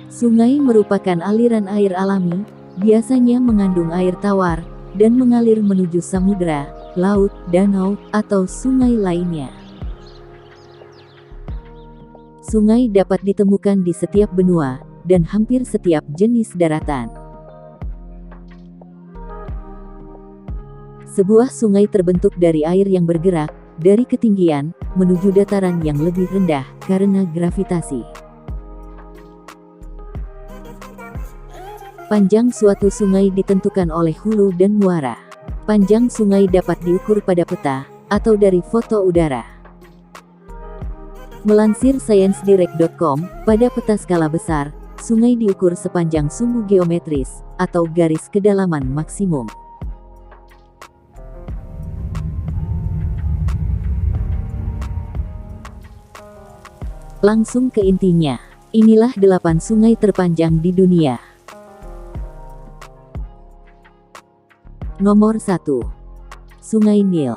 Sungai merupakan aliran air alami, biasanya mengandung air tawar, dan mengalir menuju samudera, laut, danau, atau sungai lainnya. Sungai dapat ditemukan di setiap benua, dan hampir setiap jenis daratan. Sebuah sungai terbentuk dari air yang bergerak, dari ketinggian, menuju dataran yang lebih rendah, karena gravitasi. Panjang suatu sungai ditentukan oleh hulu dan muara. Panjang sungai dapat diukur pada peta, atau dari foto udara. Melansir ScienceDirect.com, pada peta skala besar, sungai diukur sepanjang sumbu geometris, atau garis kedalaman maksimum. Langsung ke intinya. Inilah 8 sungai terpanjang di dunia. Nomor 1. Sungai Nil.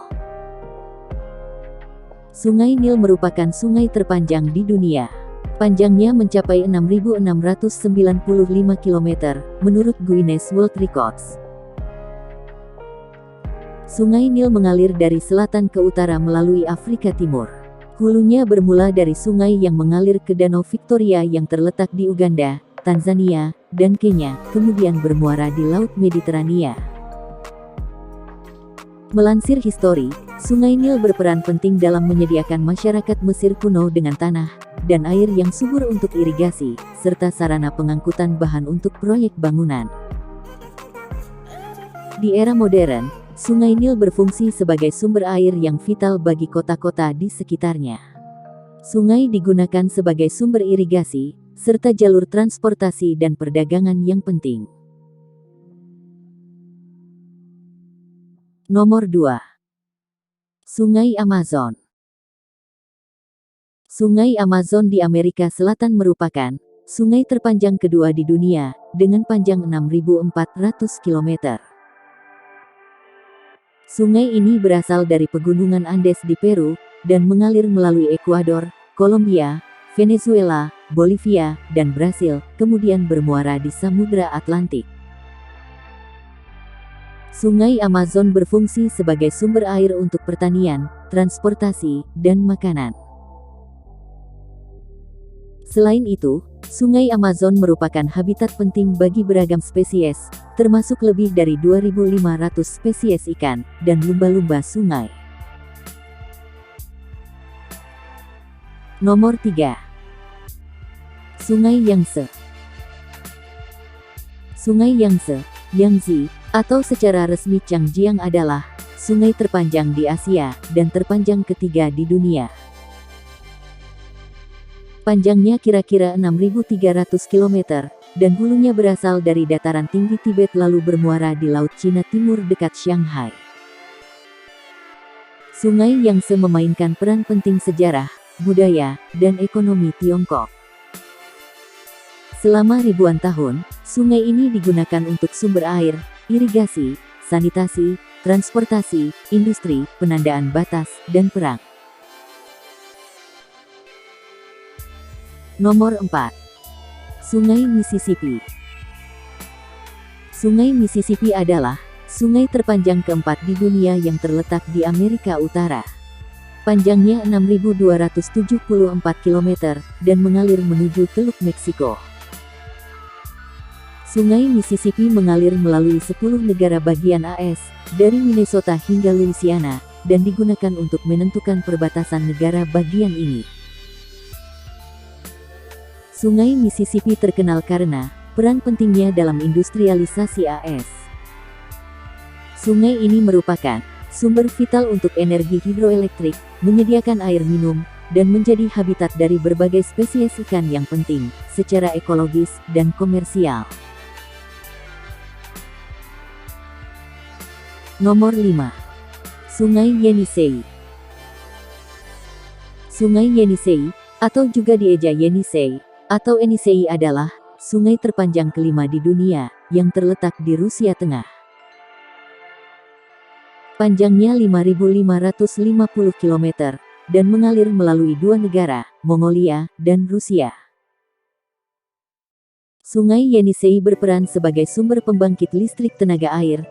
Sungai Nil merupakan sungai terpanjang di dunia. Panjangnya mencapai 6.695 km, menurut Guinness World Records. Sungai Nil mengalir dari selatan ke utara melalui Afrika Timur. Hulunya bermula dari sungai yang mengalir ke Danau Victoria yang terletak di Uganda, Tanzania, dan Kenya, kemudian bermuara di Laut Mediterania. Melansir History, Sungai Nil berperan penting dalam menyediakan masyarakat Mesir kuno dengan tanah dan air yang subur untuk irigasi, serta sarana pengangkutan bahan untuk proyek bangunan. Di era modern, Sungai Nil berfungsi sebagai sumber air yang vital bagi kota-kota di sekitarnya. Sungai digunakan sebagai sumber irigasi, serta jalur transportasi dan perdagangan yang penting. Nomor 2. Sungai Amazon. Sungai Amazon di Amerika Selatan merupakan sungai terpanjang kedua di dunia, dengan panjang 6.400 km. Sungai ini berasal dari pegunungan Andes di Peru, dan mengalir melalui Ekuador, Kolombia, Venezuela, Bolivia, dan Brasil, kemudian bermuara di Samudra Atlantik. Sungai Amazon berfungsi sebagai sumber air untuk pertanian, transportasi, dan makanan. Selain itu, Sungai Amazon merupakan habitat penting bagi beragam spesies, termasuk lebih dari 2.500 spesies ikan, dan lumba-lumba sungai. Nomor 3. Sungai Yangtze. Sungai Yangtze, Yangtze, atau secara resmi Changjiang adalah sungai terpanjang di Asia, dan terpanjang ketiga di dunia. Panjangnya kira-kira 6.300 km, dan hulunya berasal dari dataran tinggi Tibet lalu bermuara di Laut Cina Timur dekat Shanghai. Sungai Yangtze memainkan peran penting sejarah, budaya, dan ekonomi Tiongkok. Selama ribuan tahun, sungai ini digunakan untuk sumber air, irigasi, sanitasi, transportasi, industri, penandaan batas, dan perang. Nomor 4. Sungai Mississippi. Sungai Mississippi adalah sungai terpanjang keempat di dunia yang terletak di Amerika Utara. Panjangnya 6.274 km, dan mengalir menuju Teluk Meksiko. Sungai Mississippi mengalir melalui 10 negara bagian AS, dari Minnesota hingga Louisiana, dan digunakan untuk menentukan perbatasan negara bagian ini. Sungai Mississippi terkenal karena peran pentingnya dalam industrialisasi AS. Sungai ini merupakan sumber vital untuk energi hidroelektrik, menyediakan air minum, dan menjadi habitat dari berbagai spesies ikan yang penting, secara ekologis dan komersial. Nomor 5. Sungai Yenisei. Sungai Yenisei, atau juga dieja Yenisei, atau Yenisei adalah sungai terpanjang kelima di dunia, yang terletak di Rusia Tengah. Panjangnya 5.550 km, dan mengalir melalui dua negara, Mongolia dan Rusia. Sungai Yenisei berperan sebagai sumber pembangkit listrik tenaga air.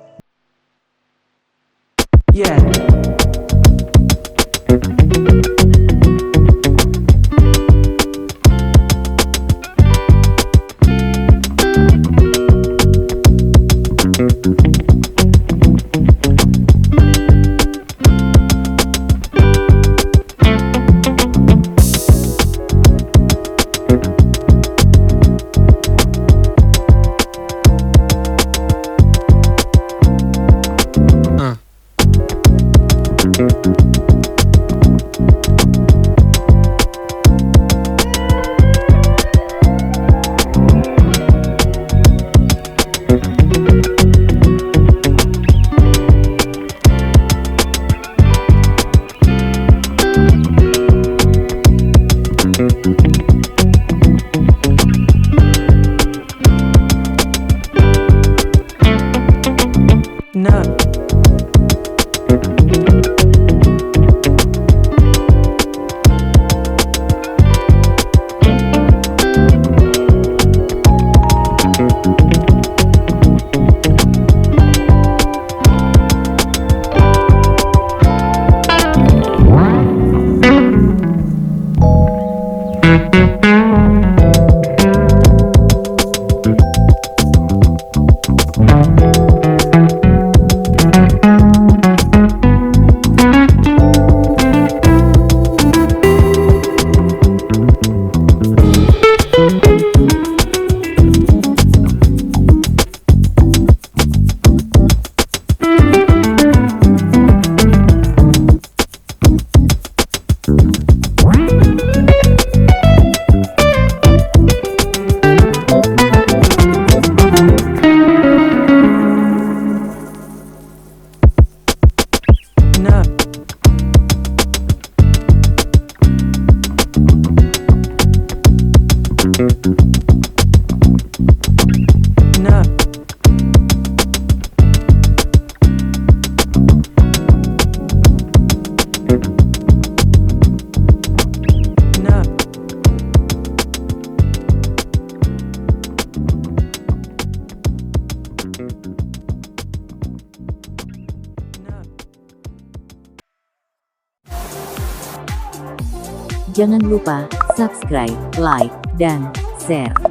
Jangan lupa subscribe, like, dan share.